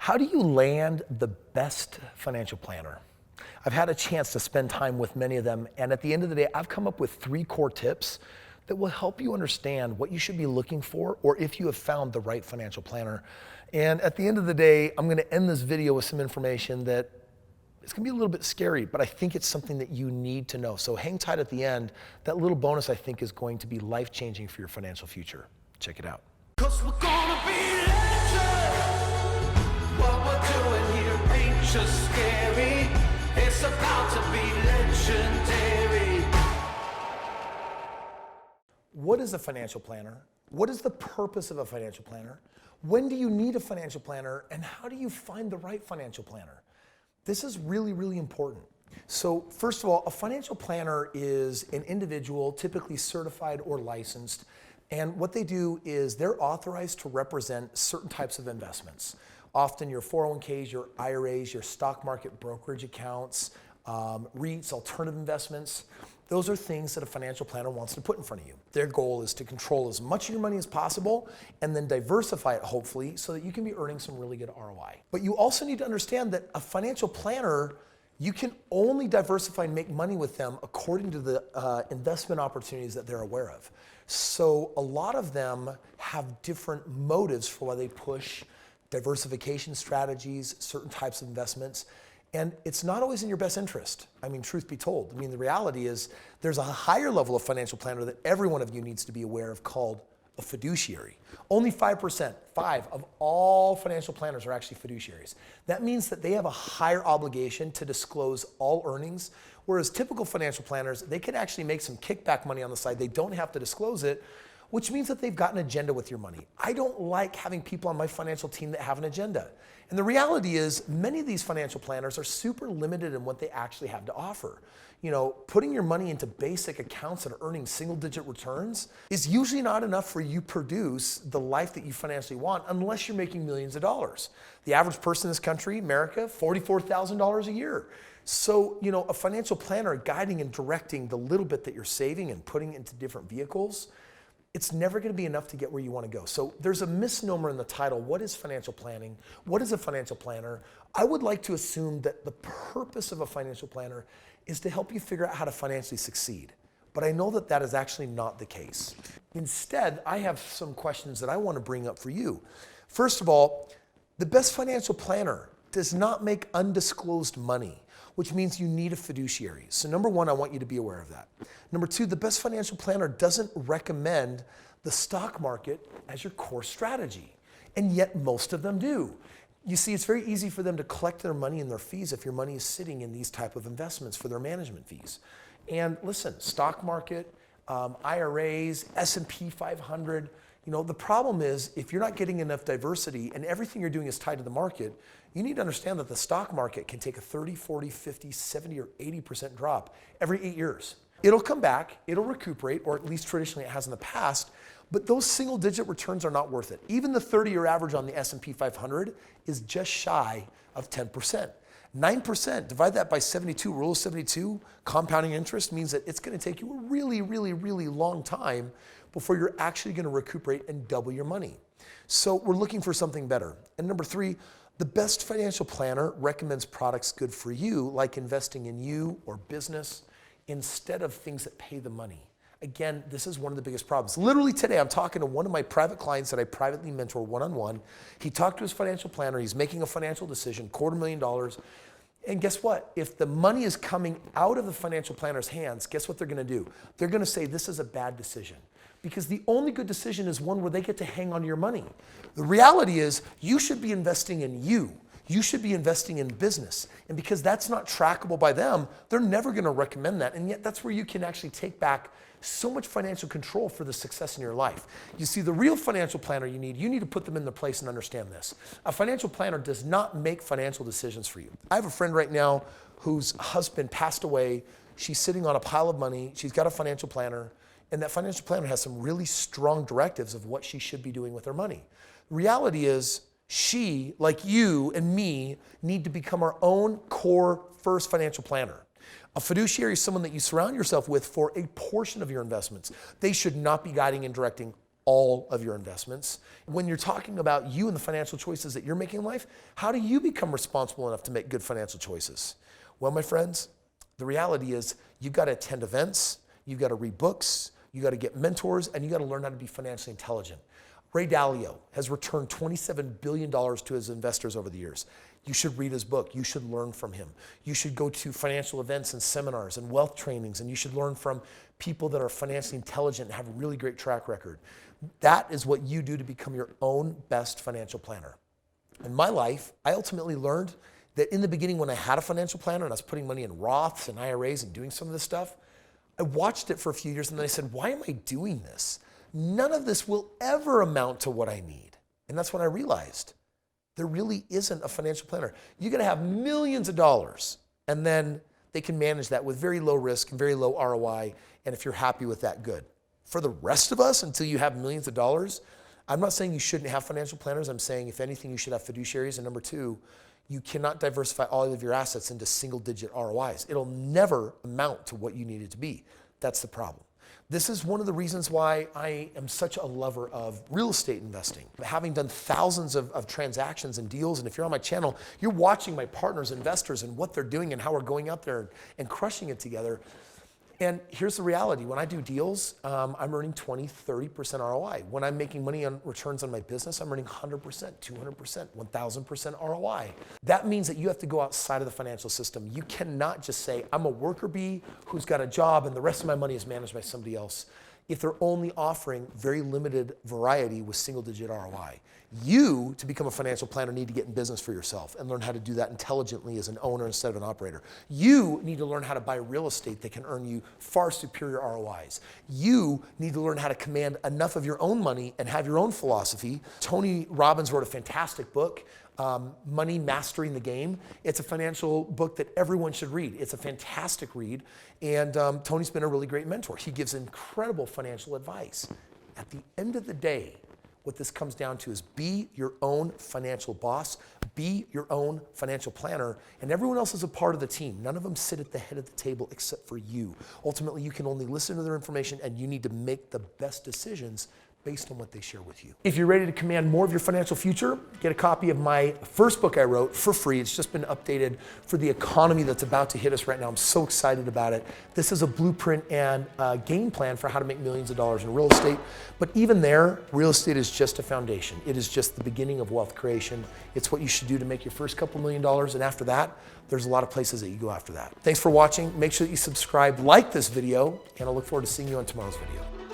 How do you land the best financial planner? I've had a chance to spend time with many of them, and at the end of the day, I've come up with 3 core tips that will help you understand what you should be looking for or if you have found the right financial planner. And at the end of the day, I'm gonna end this video with some information that it's gonna be a little bit scary, but I think it's something that you need to know. So hang tight at the end. That little bonus I think is going to be life-changing for your financial future. Check it out. 'Cause we're gonna be legends. What we're doing here ain't just scary. It's about to be legendary. What is a financial planner? What is the purpose of a financial planner? When do you need a financial planner? And how do you find the right financial planner? This is really, really important. So first of all, a financial planner is an individual, typically certified or licensed. And what they do is they're authorized to represent certain types of investments. Often your 401ks, your IRAs, your stock market brokerage accounts, REITs, alternative investments. Those are things that a financial planner wants to put in front of you. Their goal is to control as much of your money as possible and then diversify it, hopefully, so that you can be earning some really good ROI. But you also need to understand that a financial planner, you can only diversify and make money with them according to the investment opportunities that they're aware of. So a lot of them have different motives for why they push diversification strategies, certain types of investments, and it's not always in your best interest. I mean, truth be told. I mean, the reality is there's a higher level of financial planner that every one of you needs to be aware of called a fiduciary. Only 5%, 5 of all financial planners are actually fiduciaries. That means that they have a higher obligation to disclose all earnings, whereas typical financial planners, they can actually make some kickback money on the side. They don't have to disclose it, which means that they've got an agenda with your money. I don't like having people on my financial team that have an agenda. And the reality is many of these financial planners are super limited in what they actually have to offer. You know, putting your money into basic accounts that are earning single-digit returns is usually not enough for you to produce the life that you financially want unless you're making millions of dollars. The average person in this country, America, $44,000 a year. So, you know, a financial planner guiding and directing the little bit that you're saving and putting into different vehicles, it's never going to be enough to get where you want to go. So there's a misnomer in the title. What is financial planning? What is a financial planner? I would like to assume that the purpose of a financial planner is to help you figure out how to financially succeed. But I know that that is actually not the case. Instead, I have some questions that I want to bring up for you. First of all, the best financial planner does not make undisclosed money, which means you need a fiduciary. So number one, I want you to be aware of that. Number two, the best financial planner doesn't recommend the stock market as your core strategy, and yet most of them do. You see, it's very easy for them to collect their money and their fees if your money is sitting in these type of investments for their management fees. And listen, stock market, IRAs, S&P 500, you know, the problem is if you're not getting enough diversity and everything you're doing is tied to the market, you need to understand that the stock market can take a 30, 40, 50, 70, or 80% drop every 8 years. It'll come back, it'll recuperate, or at least traditionally it has in the past, but those single-digit returns are not worth it. Even the 30-year average on the S&P 500 is just shy of 10%. 9%, divide that by 72, rule of 72, compounding interest means that it's going to take you a really, really, really long time before you're actually going to recuperate and double your money. So we're looking for something better. And number 3, the best financial planner recommends products good for you, like investing in you or business, instead of things that pay the money. Again, this is one of the biggest problems. Literally today, I'm talking to one of my private clients that I privately mentor one-on-one. He talked to his financial planner. He's making a financial decision, $250,000. And guess what? If the money is coming out of the financial planner's hands, guess what they're going to do? They're going to say this is a bad decision. Because the only good decision is one where they get to hang on to your money. The reality is you should be investing in you. You should be investing in business. And because that's not trackable by them, they're never going to recommend that. And yet that's where you can actually take back so much financial control for the success in your life. You see, the real financial planner you need to put them in their place and understand this. A financial planner does not make financial decisions for you. I have a friend right now whose husband passed away. She's sitting on a pile of money. She's got a financial planner. And that financial planner has some really strong directives of what she should be doing with her money. The reality is she, like you and me, need to become our own core first financial planner. A fiduciary is someone that you surround yourself with for a portion of your investments. They should not be guiding and directing all of your investments. When you're talking about you and the financial choices that you're making in life, how do you become responsible enough to make good financial choices? Well, my friends, the reality is you've got to attend events, you've got to read books, you got to get mentors, and you got to learn how to be financially intelligent. Ray Dalio has returned $27 billion to his investors over the years. You should read his book. You should learn from him. You should go to financial events and seminars and wealth trainings, and you should learn from people that are financially intelligent and have a really great track record. That is what you do to become your own best financial planner. In my life, I ultimately learned that in the beginning when I had a financial planner and I was putting money in Roths and IRAs and doing some of this stuff, I watched it for a few years and then I said, why am I doing this? None of this will ever amount to what I need. And that's when I realized there really isn't a financial planner. You gotta have millions of dollars and then they can manage that with very low risk and very low ROI. And if you're happy with that, good. For the rest of us, until you have millions of dollars, I'm not saying you shouldn't have financial planners. I'm saying if anything, you should have fiduciaries. And number two, you cannot diversify all of your assets into single digit ROIs. It'll never amount to what you need it to be. That's the problem. This is one of the reasons why I am such a lover of real estate investing. Having done thousands of transactions and deals, and if you're on my channel, you're watching my partners, investors, and what they're doing and how we're going out there and crushing it together. And here's the reality. When I do deals, I'm earning 20, 30% ROI. When I'm making money on returns on my business, I'm earning 100%, 200%, 1000% ROI. That means that you have to go outside of the financial system. You cannot just say, I'm a worker bee who's got a job and the rest of my money is managed by somebody else, if they're only offering very limited variety with single digit ROI. You, to become a financial planner, need to get in business for yourself and learn how to do that intelligently as an owner instead of an operator. You need to learn how to buy real estate that can earn you far superior ROIs. You need to learn how to command enough of your own money and have your own philosophy. Tony Robbins wrote a fantastic book, Money Mastering the Game. It's a financial book that everyone should read. It's a fantastic read. And Tony's been a really great mentor. He gives incredible financial advice. At the end of the day, what this comes down to is be your own financial boss, be your own financial planner, and everyone else is a part of the team. None of them sit at the head of the table except for you. Ultimately, you can only listen to their information and you need to make the best decisions based on what they share with you. If you're ready to command more of your financial future, get a copy of my first book I wrote for free. It's just been updated for the economy that's about to hit us right now. I'm so excited about it. This is a blueprint and a game plan for how to make millions of dollars in real estate. But even there, real estate is just a foundation. It is just the beginning of wealth creation. It's what you should do to make your first couple $1 million. And after that, there's a lot of places that you go after that. Thanks for watching. Make sure that you subscribe, like this video, and I look forward to seeing you on tomorrow's video.